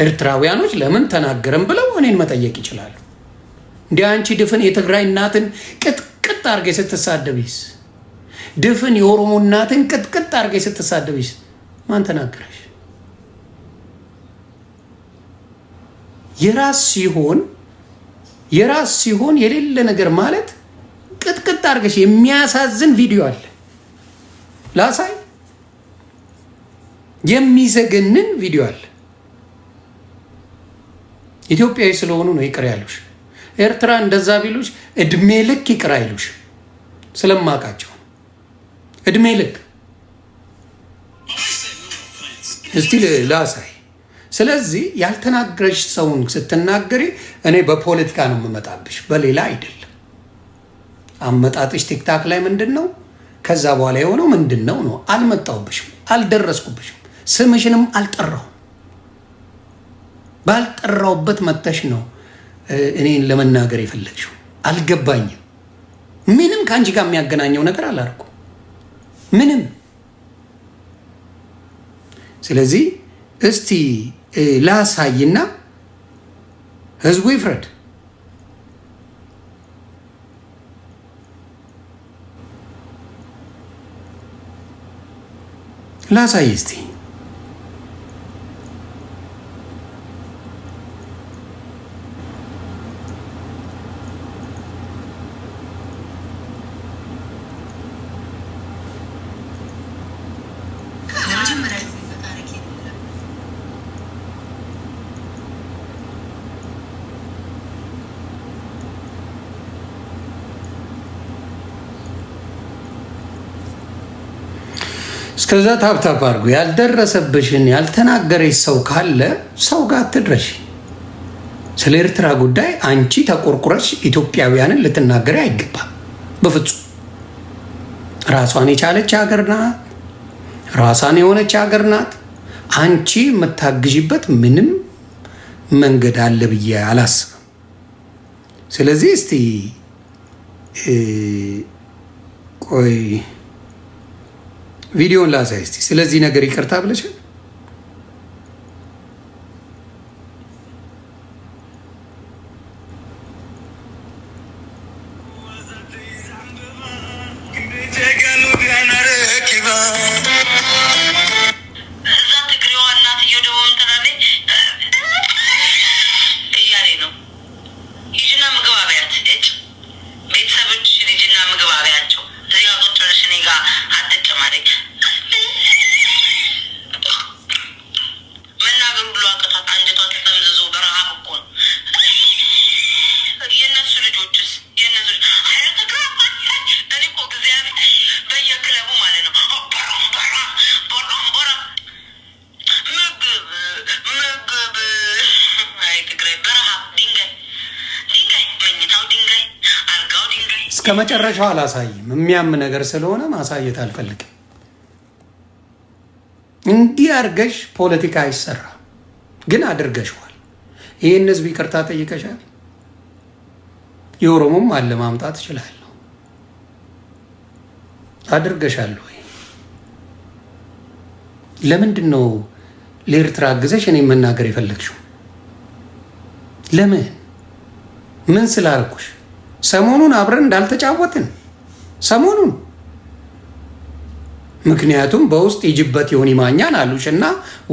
ኤርትራውያኖች ለምን ተናገረም ብለው እኔን መጠየቅ ይችላሉ። እንደ አንቺ ድፍን የትግራይ እናትን ቅጥቅጥ አርገ ስትሳደብይስ ድፍን የኦሮሞ እናትን ቅጥቅጥ አርገ ስትሳደብይስ ማን ተናገረሽ? የራስ ሲሆን የሌለ ነገር ማለት ቅጥቅጥ አርገሽ የሚያሳዝን ቪዲዮ አለ ላሳይ። የሚዘገንን ቪዲዮ አለ። ኢትዮጵያዊ ስለሆኑ ነው ይቅር ያሉሽ። ኤርትራ እንደዛ ቢሉሽ እድሜ ልክ ይቅር አይሉሽ። ስለማቃቸው እድሜ ልክ እስቲ ላሳይ። ስለዚህ ያልተናገረሽ ሰውን ስትናገሪ እኔ በፖለቲካ ነው የምመጣብሽ፣ በሌላ አይደለም። አመጣጥሽ ቲክታክ ላይ ምንድነው? ከዛ በኋላ የሆነው ምንድነው ነው? አልመጣሁብሽም፣ አልደረስኩብሽም፣ ስምሽንም አልጠራው። ባልጠራውበት መተሽ ነው እኔን ለመናገር የፈለግሽው። አልገባኝም። ምንም ካንቺ ጋር የሚያገናኘው ነገር አላደረኩም ምንም። ስለዚህ እስቲ ላሳይና ህዝቡ ይፍረድ። ላሳይ እስቲ እስከዛ ታብታብ አድርጉ። ያልደረሰብሽን ያልተናገረሽ ሰው ካለ ሰው ጋር አትድረሽ። ስለ ኤርትራ ጉዳይ አንቺ ተቆርቁረሽ ኢትዮጵያውያንን ልትናገሪ አይገባም በፍጹም። ራሷን የቻለች ሀገር ናት። ራሷን የሆነች ሀገር ናት። አንቺ የምታግዥበት ምንም መንገድ አለ ብዬ አላስብም። ስለዚህ እስቲ ቆይ ቪዲዮን ላሳይ እስቲ። ስለዚህ ነገር ይቅርታ ብለሻል? እስከ መጨረሻው አላሳይም። የሚያም ነገር ስለሆነ ማሳየት አልፈልግም። እንዲህ አድርገሽ ፖለቲካ አይሰራ፣ ግን አድርገሽዋል። ይህን ህዝብ ይቅርታ ጠይቀሻል። የኦሮሞም አለ ማምጣት እችላለሁ። አድርገሻል ወይ? ለምንድን ነው ለኤርትራ አግዘሽ እኔ መናገር የፈለግሽው? ለምን? ምን ስላልኩሽ? ሰሞኑን አብረን እንዳልተጫወትን ሰሞኑን። ምክንያቱም በውስጥ ይጅበት ይሁን ይማኛን አሉሽና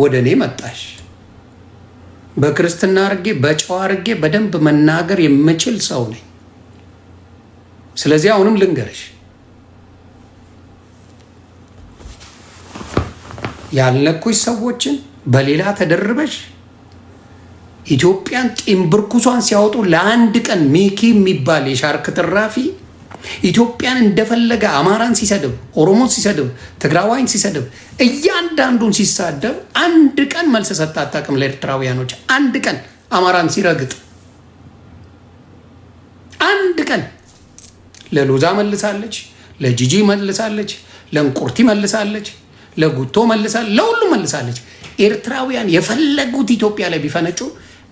ወደ እኔ መጣሽ። በክርስትና አርጌ በጨዋ አርጌ በደንብ መናገር የምችል ሰው ነኝ። ስለዚህ አሁንም ልንገርሽ፣ ያልነኩሽ ሰዎችን በሌላ ተደርበሽ ኢትዮጵያን ጢምብርኩሷን ሲያወጡ ለአንድ ቀን ሚኪ የሚባል የሻርክ ትራፊ ኢትዮጵያን እንደፈለገ አማራን ሲሰድብ፣ ኦሮሞን ሲሰድብ፣ ትግራዋይን ሲሰድብ፣ እያንዳንዱን ሲሳደብ አንድ ቀን መልስ ሰጣ አታውቅም ለኤርትራውያኖች። አንድ ቀን አማራን ሲረግጥ አንድ ቀን ለሎዛ መልሳለች፣ ለጂጂ መልሳለች፣ ለእንቁርቲ መልሳለች፣ ለጉቶ መልሳለች፣ ለሁሉም መልሳለች። ኤርትራውያን የፈለጉት ኢትዮጵያ ላይ ቢፈነጩ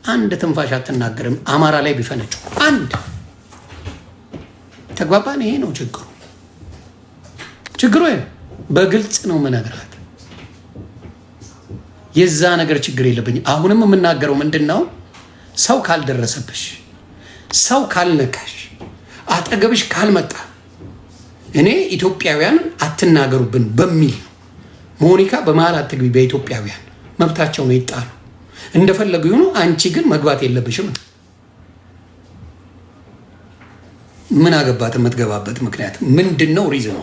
አንድ ትንፋሽ አትናገርም። አማራ ላይ ቢፈነጩ አንድ ተግባባን። ይሄ ነው ችግሩ። በግልጽ ነው መነግራት። የዛ ነገር ችግር የለብኝ። አሁንም የምናገረው ምንድነው ሰው ካልደረሰብሽ፣ ሰው ካልነካሽ፣ አጠገብሽ ካልመጣ እኔ ኢትዮጵያውያን አትናገሩብን በሚል ሞኒካ በመሃል አትግቢ። በኢትዮጵያውያን መብታቸው ነው ይጣሉ፣ እንደፈለጉ ይሁኑ። አንቺ ግን መግባት የለብሽም። ምን አገባት? የምትገባበት ምክንያት ምንድነው? ሪዝኑ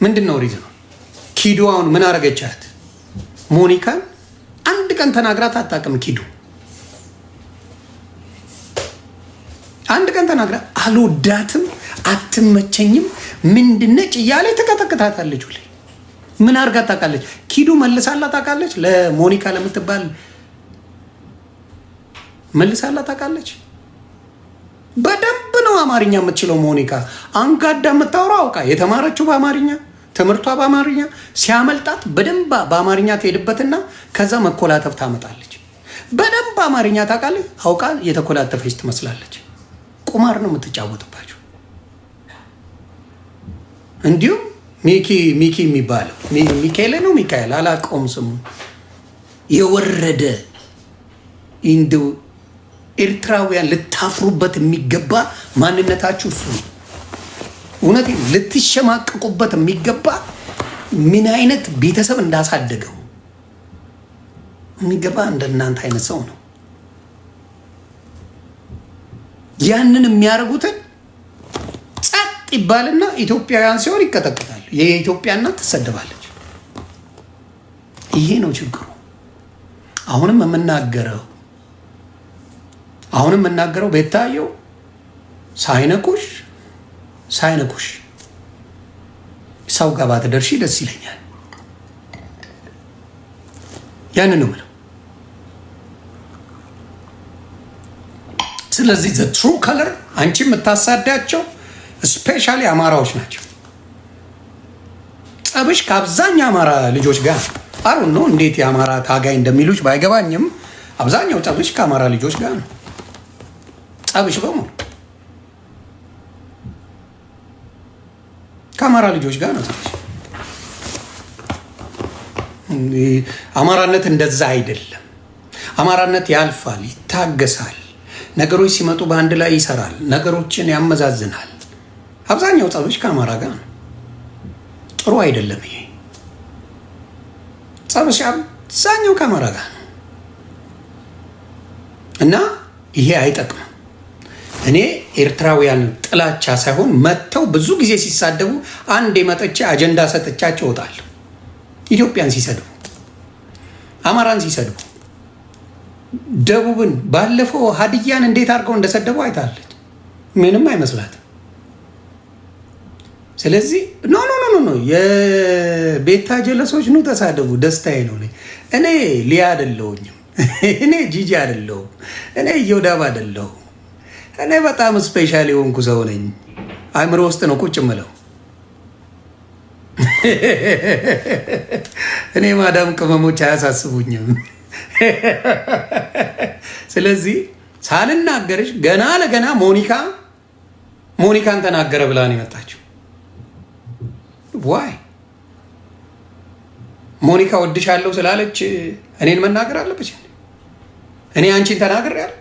ምንድነው? ሪዝኑ ኪዱ አሁን ምን አረገቻት? ሞኒካን አንድ ቀን ተናግራት አታውቅም። ኪዱ አንድ ቀን ተናግራ አልወዳትም፣ አትመቸኝም፣ ምንድነች እያለ ተከታተካታለች። ሁሌ ምን አርጋ ታውቃለች? ኪዱ መልሳላ ታውቃለች? ለሞኒካ ለምትባል መልሳላ ታውቃለች? በደንብ ነው አማርኛ የምትችለው ሞኒካ። አንጋዳ የምታወራው አውቃ የተማረችው በአማርኛ ትምህርቷ በአማርኛ ሲያመልጣት በደንብ በአማርኛ ትሄድበትና ከዛ መኮላተፍ ታመጣለች። በደንብ አማርኛ ታውቃለች። አውቃ የተኮላተፈች ትመስላለች። ቁማር ነው የምትጫወትባቸው። እንዲሁም ሚኪ የሚባለው ሚካኤል ነው ሚካኤል አላውቀውም ስሙ የወረደ እንደው ኤርትራውያን ልታፍሩበት የሚገባ ማንነታችሁ እሱ ነው። እውነቴን ልትሸማቀቁበት የሚገባ ምን አይነት ቤተሰብ እንዳሳደገው የሚገባ እንደናንተ አይነት ሰው ነው። ያንን የሚያደርጉትን ጸጥ ይባልና ኢትዮጵያውያን ሲሆን ይቀጠቅጣሉ። የኢትዮጵያ እናት ትሰደባለች። ይሄ ነው ችግሩ። አሁንም የምናገረው ቤታየው ሳይነኩሽ ሰው ጋር ባትደርሺ ደስ ይለኛል። ያንን ነው የምለው። ስለዚህ ዘ ትሩ ከለር አንቺ የምታሳዳቸው ስፔሻሊ አማራዎች ናቸው። ጸብሽ ከአብዛኛው አማራ ልጆች ጋር አሩን ነው። እንዴት የአማራ ታጋይ እንደሚሉች ባይገባኝም አብዛኛው ጸብሽ ከአማራ ልጆች ጋር ነው። ጸብሽ በሙሉ ከአማራ ልጆች ጋር ነው። አማራነት እንደዛ አይደለም። አማራነት ያልፋል፣ ይታገሳል። ነገሮች ሲመጡ በአንድ ላይ ይሰራል፣ ነገሮችን ያመዛዝናል። አብዛኛው ጸብሽ ከአማራ ጋር ነው። ጥሩ አይደለም ይሄ ጸብሽ አብዛኛው ከአማራ ጋር ነው እና ይሄ አይጠቅምም። እኔ ኤርትራውያን ጥላቻ ሳይሆን መተው ብዙ ጊዜ ሲሳደቡ አንድ የመጠቻ አጀንዳ ሰጥቻቸው እወጣለሁ። ኢትዮጵያን ሲሰድቡ፣ አማራን ሲሰድቡ፣ ደቡብን ባለፈው ሀዲያን እንዴት አድርገው እንደሰደቡ አይታለች። ምንም አይመስላትም። ስለዚህ ኖ የቤታ ጀለሶች ነው ተሳደቡ፣ ደስታዬ ነው። እኔ ሊያ አይደለሁኝም፣ እኔ ጂጂ አይደለሁም፣ እኔ ዮዳብ አይደለሁም። እኔ በጣም ስፔሻል የሆንኩ ሰው ነኝ። አእምሮ ውስጥ ነው ቁጭ ምለው። እኔ ማዳም ቅመሞች አያሳስቡኝም። ስለዚህ ሳልናገርሽ ገና ለገና ሞኒካን ተናገረ ብላ ነው የመጣችው። ዋይ ሞኒካ ወድሻለሁ ስላለች እኔን መናገር አለበች? እኔ አንቺን ተናግሬያለሁ?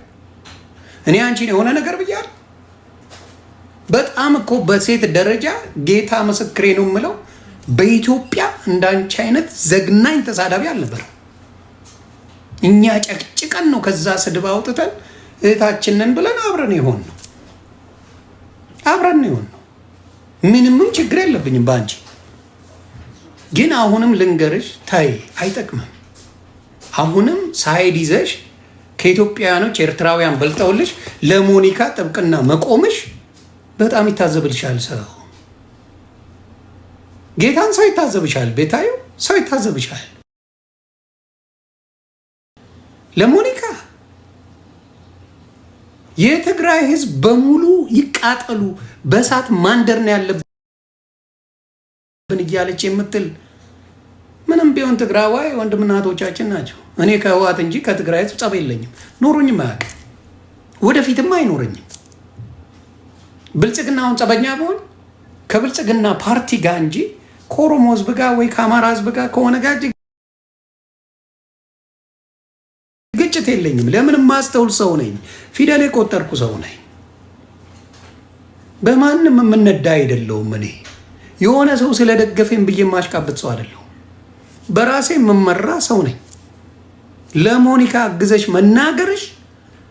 እኔ አንቺን የሆነ ነገር ብያለሁ? በጣም እኮ በሴት ደረጃ ጌታ ምስክሬ ነው የምለው በኢትዮጵያ እንዳንቺ አይነት ዘግናኝ ተሳዳቢ አልነበረም። እኛ ጨቅጭቀን ነው ከዛ ስድብ አውጥተን እህታችንን ብለን አብረን ይሆን ነው ምንም ችግር የለብኝም ባንቺ። ግን አሁንም ልንገርሽ ታይ አይጠቅምም። አሁንም ሳይድ ይዘሽ ከኢትዮጵያውያኖች ኤርትራውያን በልጠውልሽ ለሞኒካ ጥብቅና መቆምሽ በጣም ይታዘብልሻል። ሰው ጌታን ሰው ይታዘብሻል። ቤታዩ ሰው ይታዘብሻል። ለሞኒካ የትግራይ ህዝብ በሙሉ ይቃጠሉ በእሳት ማንደር ነው ያለብን እያለች የምትል ምንም ቢሆን ትግራዋይ ወንድምና እህቶቻችን ናቸው። እኔ ከህወሓት እንጂ ከትግራይ ህዝብ ጸብ የለኝም፣ ኖሮኝም አያውቅም፣ ወደፊትም አይኖረኝም። ብልጽግናውን ጸበኛ ብሆን ከብልጽግና ፓርቲ ጋር እንጂ ከኦሮሞ ህዝብ ጋር ወይ ከአማራ ህዝብ ጋር ከሆነ ጋር ግጭት የለኝም። ለምን ማስተውል ሰው ነኝ። ፊደል የቆጠርኩ ሰው ነኝ። በማንም የምነዳ አይደለሁም። እኔ የሆነ ሰው ስለደገፈኝ ብዬ ማሽቃበት ሰው አይደለሁም። በራሴ የምመራ ሰው ነኝ። ለሞኒካ አግዘሽ መናገርሽ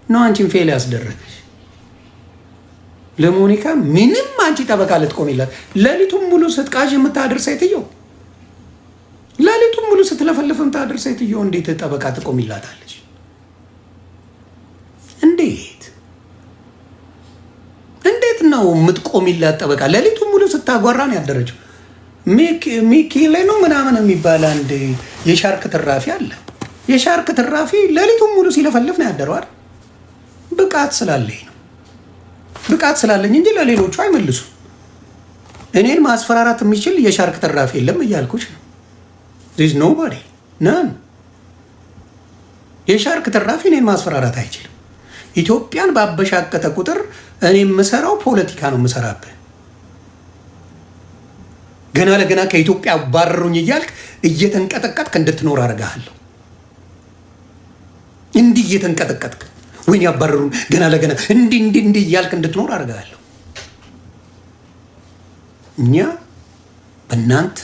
ነው አንቺን ፌል ያስደረገሽ። ለሞኒካ ምንም አንቺ ጠበቃ ልትቆሚላት ሌሊቱን ሙሉ ስትቃዥ የምታድር ሴትዮ፣ ሌሊቱን ሙሉ ስትለፈልፍ የምታድር ሴትዮ እንዴት ጠበቃ ትቆሚላታለች? እንዴት ነው የምትቆሚላት ጠበቃ? ሌሊቱን ሙሉ ስታጓራ ነው ያደረችው። ሚኪ ላይ ነው ምናምን የሚባል አንድ የሻርክ ትራፊ አለ። የሻርክ ትራፊ ሌሊቱን ሙሉ ሲለፈልፍ ነው ያደረው አይደል? ብቃት ስላለኝ ነው። ብቃት ስላለኝ እንጂ ለሌሎቹ አይመልሱም። እኔን ማስፈራራት የሚችል የሻርክ ትራፊ የለም እያልኩሽ ነው። ዚስ ኖባዲ ነን። የሻርክ ትራፊ እኔን ማስፈራራት አይችልም። ኢትዮጵያን ባበሻቀተ ቁጥር እኔ የምሰራው ፖለቲካ ነው የምሰራብህ። ገና ለገና ከኢትዮጵያ ባረሩኝ እያልክ እየተንቀጠቀጥክ እንድትኖር አደርግሃለሁ። እንዲህ እየተንቀጠቀጥክ ወይኔ ያባረሩን ገና ለገና እንዲህ እያልክ እንድትኖር አደርግሃለሁ። እኛ በእናንተ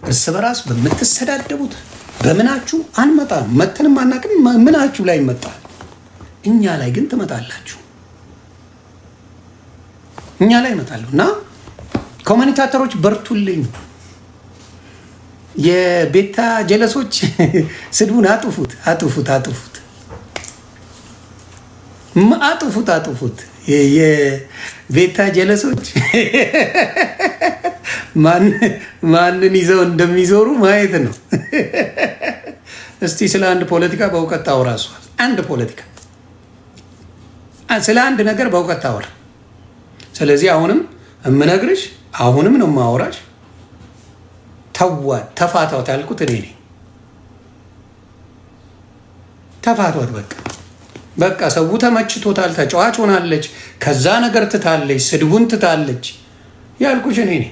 እርስ በራስ በምትሰዳደቡት በምናችሁ አንመጣም። መተንም አናውቅም። ምናችሁ ላይ ይመጣል። እኛ ላይ ግን ትመጣላችሁ። እኛ ላይ ይመጣሉ እና ኮሜንታተሮች በርቱልኝ። የቤታ ጀለሶች ስድቡን አጥፉት። የቤታ ጀለሶች ማንን ይዘው እንደሚዞሩ ማየት ነው። እስቲ ስለ አንድ ፖለቲካ በእውቀት ታወራሷል። አንድ ፖለቲካ ስለ አንድ ነገር በእውቀት ታወራ። ስለዚህ አሁንም እምነግርሽ አሁንም ነው ማወራሽ። ተፋቷት ያልኩት እኔ ነኝ። ተፋቷት በቃ ሰው ተመችቶታል። ተጫዋች ሆናለች። ከዛ ነገር ትታለች። ስድቡን ትታለች ያልኩሽ እኔ ነኝ።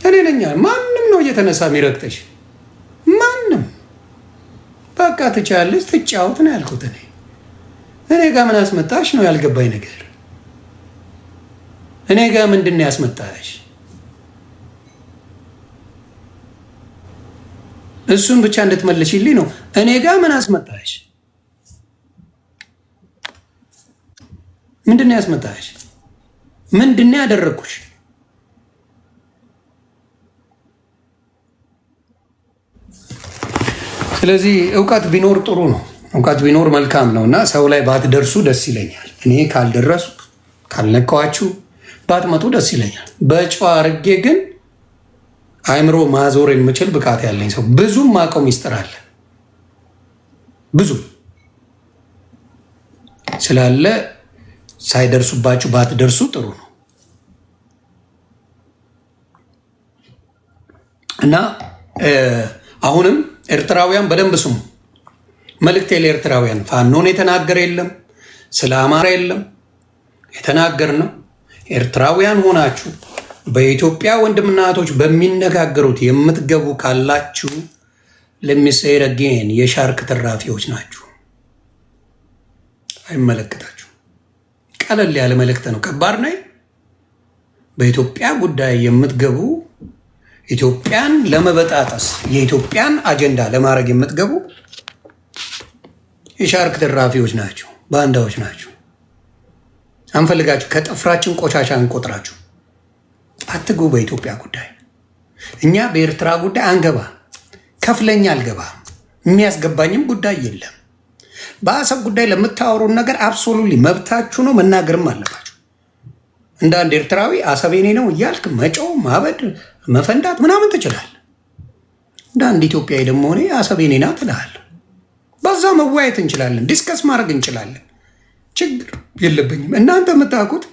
እኔ ነኝ። ማንም ነው እየተነሳ የሚረግጠሽ። ማንም በቃ ትቻለች፣ ትጫወት ነው ያልኩት እኔ። እኔ ጋር ምን አስመጣሽ ነው ያልገባኝ ነገር። እኔ ጋር ምንድን ነው ያስመጣሽ? እሱን ብቻ እንድትመልሽልኝ ነው። እኔ ጋር ምን አስመጣሽ? ምንድን ነው ያስመጣሽ? ምንድን ነው ያደረግኩሽ? ስለዚህ እውቀት ቢኖር ጥሩ ነው። እውቀት ቢኖር መልካም ነው እና ሰው ላይ ባትደርሱ ደስ ይለኛል። እኔ ካልደረሱ ካልነካዋችሁ ባትመጡ ደስ ይለኛል። በጨዋ አርጌ ግን አእምሮ ማዞር የምችል ብቃት ያለኝ ሰው ብዙም ማቀው ሚስጥር አለ ብዙ ስላለ ሳይደርሱባችሁ ባትደርሱ ጥሩ ነው እና አሁንም ኤርትራውያን በደንብ ስሙ። መልእክቴ ለኤርትራውያን ፋኖን የተናገረ የለም፣ ስለ አማራ የለም የተናገር ነው። ኤርትራውያን ሆናችሁ በኢትዮጵያ ወንድምና እህቶች በሚነጋገሩት የምትገቡ ካላችሁ ለሚሰይር አጌን የሻርክ ትራፊዎች ናችሁ። አይመለከታችሁ። ቀለል ያለ መልእክት ነው። ከባድ ነው። በኢትዮጵያ ጉዳይ የምትገቡ ኢትዮጵያን ለመበጣጠስ የኢትዮጵያን አጀንዳ ለማድረግ የምትገቡ የሻርክ ትራፊዎች ናቸው፣ ባንዳዎች ናቸው። አንፈልጋችሁ። ከጥፍራችን ቆሻሻ እንቆጥራችሁ አትግቡ። በኢትዮጵያ ጉዳይ እኛ በኤርትራ ጉዳይ አንገባ። ከፍለኛ አልገባ። የሚያስገባኝም ጉዳይ የለም። በአሰብ ጉዳይ ለምታወሩን ነገር አብሶሉትሊ መብታችሁ ነው፣ መናገርም አለባችሁ። እንደ አንድ ኤርትራዊ አሰብ የኔ ነው እያልክ መጮህ፣ ማበድ፣ መፈንዳት ምናምን ትችላለህ። እንደ አንድ ኢትዮጵያዊ ደግሞ እኔ አሰብ የኔ ናት እልሃለሁ። በዛ መወያየት እንችላለን፣ ዲስከስ ማድረግ እንችላለን። ችግር የለብኝም። እናንተ የምታውቁት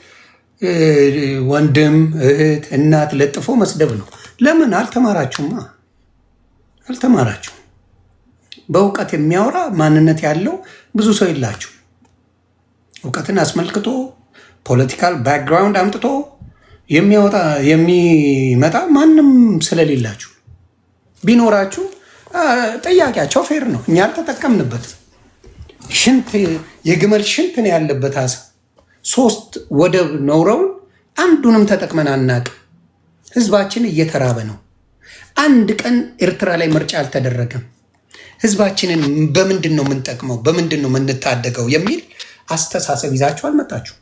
ወንድም እህት እናት ለጥፎ መስደብ ነው። ለምን አልተማራችሁማ? አልተማራችሁም። በእውቀት የሚያወራ ማንነት ያለው ብዙ ሰው የላችሁ። እውቀትን አስመልክቶ ፖለቲካል ባክግራውንድ አምጥቶ የሚመጣ ማንም ስለሌላችሁ ቢኖራችሁ ጥያቄያቸው ፌር ነው። እኛ አልተጠቀምንበትም። ሽንት የግመል ሽንት ነው ያለበት አሳ 3 ወደብ ኖረውን አንዱንም ተጠቅመን አናውቅም። ህዝባችን እየተራበ ነው። አንድ ቀን ኤርትራ ላይ ምርጫ አልተደረገም። ህዝባችንን በምንድን ነው የምንጠቅመው፣ በምንድን ነው የምንታደገው የሚል አስተሳሰብ ይዛችሁ አልመጣችሁ።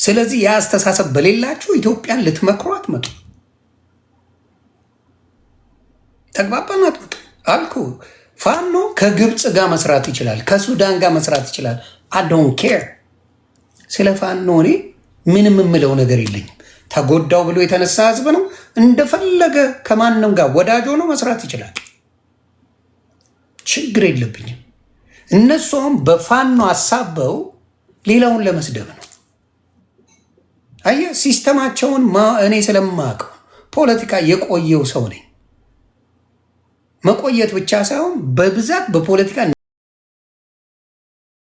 ስለዚህ ያ አስተሳሰብ በሌላችሁ ኢትዮጵያን ልትመክሩ አትመጡ። ተግባባን አትመጡ አልኩ። ፋኖ ከግብፅ ጋር መስራት ይችላል፣ ከሱዳን ጋር መስራት ይችላል። አዶን ኬር ስለ ፋኖ እኔ ምንም የምለው ነገር የለኝም። ተጎዳው ብሎ የተነሳ ህዝብ ነው። እንደፈለገ ከማንም ጋር ወዳጅ ሆኖ መስራት ይችላል። ችግር የለብኝም። እነሱም በፋኖ አሳበው ሌላውን ለመስደብ ነው። አየህ፣ ሲስተማቸውን እኔ ስለማውቀው ፖለቲካ የቆየው ሰው ነኝ። መቆየት ብቻ ሳይሆን በብዛት በፖለቲካ